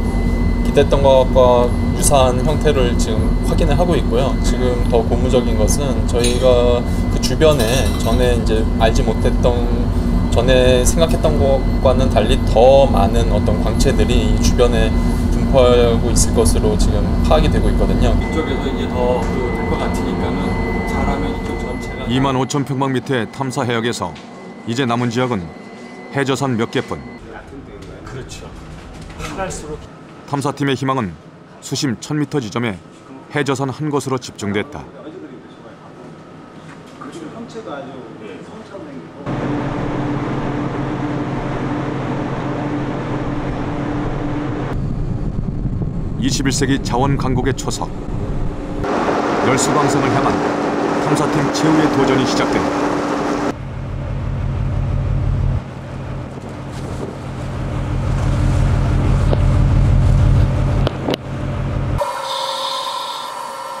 I: 기대했던 것과 유사한 형태를 지금 확인을 하고 있고요. 지금 더 고무적인 것은 저희가 그 주변에 전에 이제 알지 못했던, 전에 생각했던 것과는 달리 더 많은 어떤 광채들이 주변에 분포하고 있을 것으로 지금 파악이 되고 있거든요.
E: 이쪽에서 이제 더 될 것 같으니까는 잘하면 이쪽 전체가
A: 25,000평방미터의 탐사 해역에서 이제 남은 지역은 해저선 몇 개뿐.
E: 그렇죠. 할수록
A: 탐사팀의 희망은 수심 1000m 지점에 해저선 한 곳으로 집중됐다.
F: 그쪽 형체가 아주 성처럼 생기고.
A: 21세기 자원 강국의 초석. 열수광성을 향한 탐사팀 최후의 도전이 시작된다.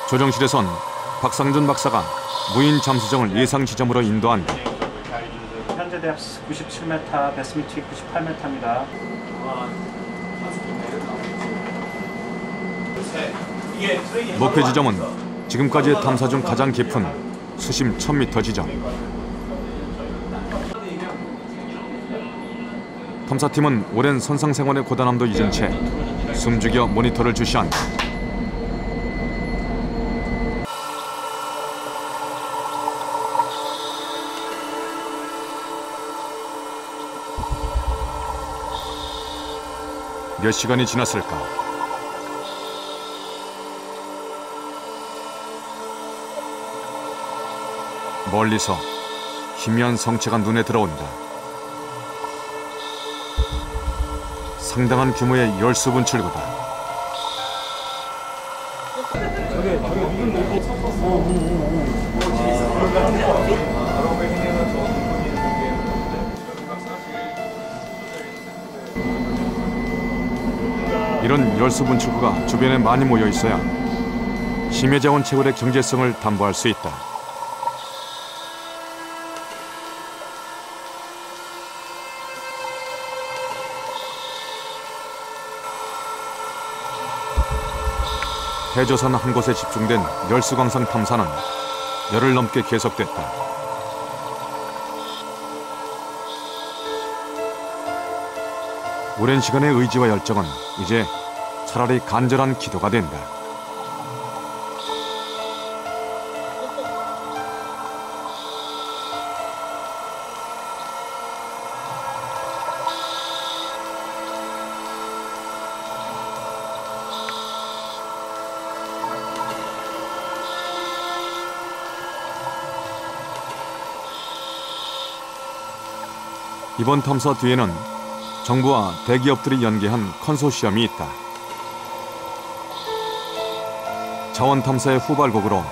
A: 조정실에선 박상준 박사가 무인 잠수정을 예상 지점으로 인도한다.
B: 현재 대합 97m, 베스미티 98m입니다.
A: 목표 지점은 지금까지의 탐사 중 가장 깊은 수심 1000m 지점. 탐사팀은 오랜 선상 생활의 고단함도 잊은 채 숨죽여 모니터를 주시한다. 몇 시간이 지났을까? 멀리서 희미한 성체가 눈에 들어온다. 상당한 규모의 열수 분출구다. 이런 열수 분출구가 주변에 많이 모여 있어야 심해자원 채굴의 경제성을 담보할 수 있다. 해저선 한 곳에 집중된 열수광선 탐사는 열흘 넘게 계속됐다. 오랜 시간의 의지와 열정은 이제 차라리 간절한 기도가 된다. 이번 탐사 뒤에는 정부와 대기업들이 연계한 컨소시엄이 있다. 자원 탐사의 후발곡으로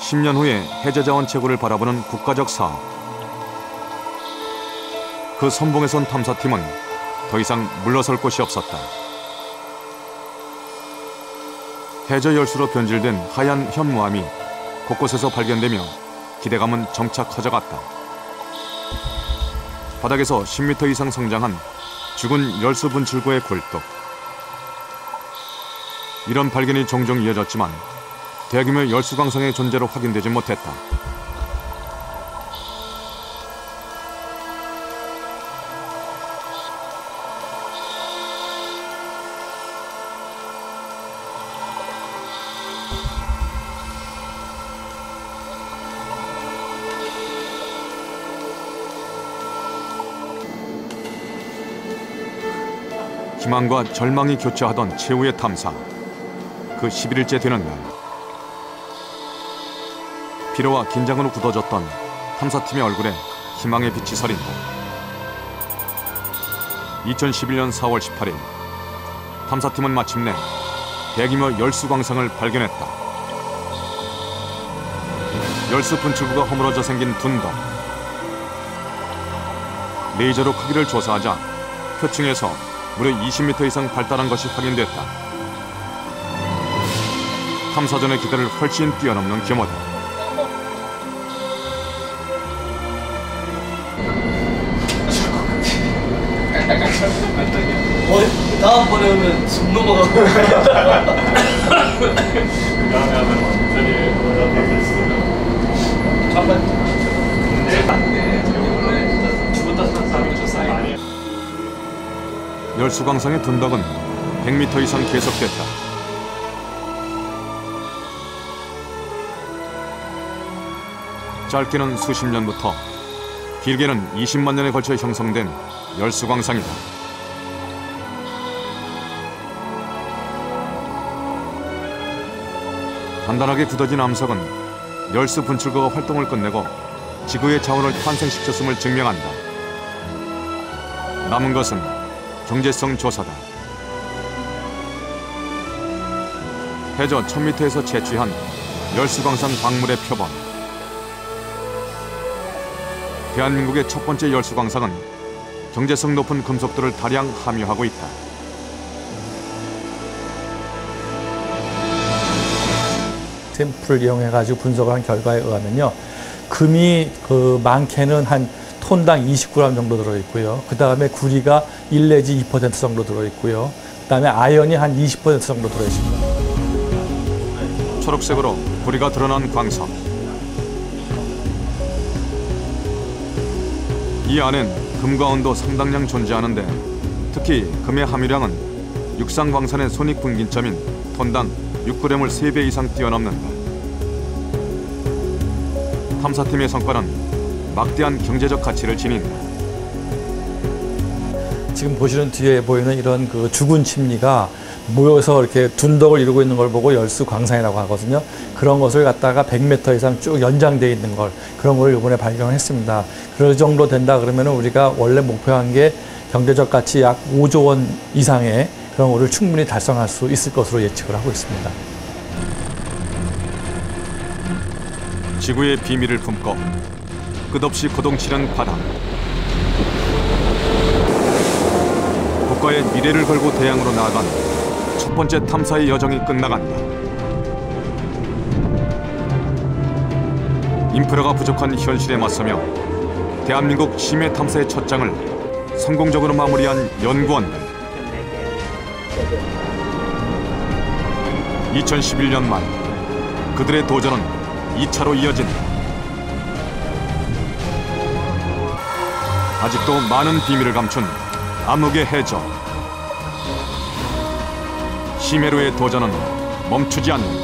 A: 10년 후에 해저자원 채굴을 바라보는 국가적 사업. 그 선봉에 선 탐사팀은 더 이상 물러설 곳이 없었다. 해저 열수로 변질된 하얀 현무암이 곳곳에서 발견되며 기대감은 점차 커져갔다. 바닥에서 10m 이상 성장한 죽은 열수 분출구의 굴뚝. 이런 발견이 종종 이어졌지만 대규모 열수광성의 존재로 확인되지 못했다. 희망과 절망이 교차하던 최후의 탐사. 그 11일째 되는 날. 피로와 긴장으로 굳어졌던 탐사팀의 얼굴에 희망의 빛이 서린다. 2011년 4월 18일 탐사팀은 마침내 대규모 열수광성을 발견했다. 열수 분출구가 허물어져 생긴 둔덕. 레이저로 크기를 조사하자 표층에서 무려 20m 이상 발달한 것이 확인됐다. 탐사전의 기대를 훨씬 뛰어넘는 규모다.
G: 다음번에 오면 숨 넘어가고.
C: 다음에 하면 완전히
A: 열수광성의 둔덕은 100m 이상 계속됐다. 짧게는 수십 년부터, 길게는 20만 년에 걸쳐 형성된 열수광상이다. 단단하게 굳어진 암석은 열수 분출구가 활동을 끝내고 지구의 자원을 탄생시켰음을 증명한다. 남은 것은 경제성 조사다. 해저 1000m에서 채취한 열수광산 광물의 표본. 대한민국의 첫 번째 열수광상은 경제성 높은 금속들을 다량 함유하고 있다.
E: 샘플을 이용해가지고 분석을 한 결과에 의하면요, 금이 많게는 한 톤당 20g 정도 들어있고요. 그 다음에 구리가 1 내지 2% 정도 들어있고요. 그 다음에 아연이 한 20% 정도 들어있습니다.
A: 초록색으로 구리가 드러난 광석. 이 안엔 금과 은도 상당량 존재하는데, 특히 금의 함유량은 육상광산의 손익분기점인 톤당 6g을 3배 이상 뛰어넘는다. 탐사팀의 성과는 막대한 경제적 가치를 지닌다.
E: 지금 보시는 뒤에 보이는 이런 그 죽은 침리가 모여서 이렇게 둔덕을 이루고 있는 걸 보고 열수광산이라고 하거든요. 그런 것을 갖다가 100m 이상 쭉 연장되어 있는 걸, 그런 걸 이번에 발견했습니다. 그 정도 된다 그러면 우리가 원래 목표한 게 경제적 가치 약 5조 원 이상의 그런 거를 충분히 달성할 수 있을 것으로 예측을 하고 있습니다.
A: 지구의 비밀을 품고 끝없이 고동치는 바다. 국가의 미래를 걸고 대양으로 나아간 첫 번째 탐사의 여정이 끝나간다. 인프라가 부족한 현실에 맞서며 대한민국 심해 탐사의 첫 장을 성공적으로 마무리한 연구원들. 2011년 말 그들의 도전은 2차로 이어진다. 아직도 많은 비밀을 감춘 암흑의 해저. 심해로의 도전은 멈추지 않는다.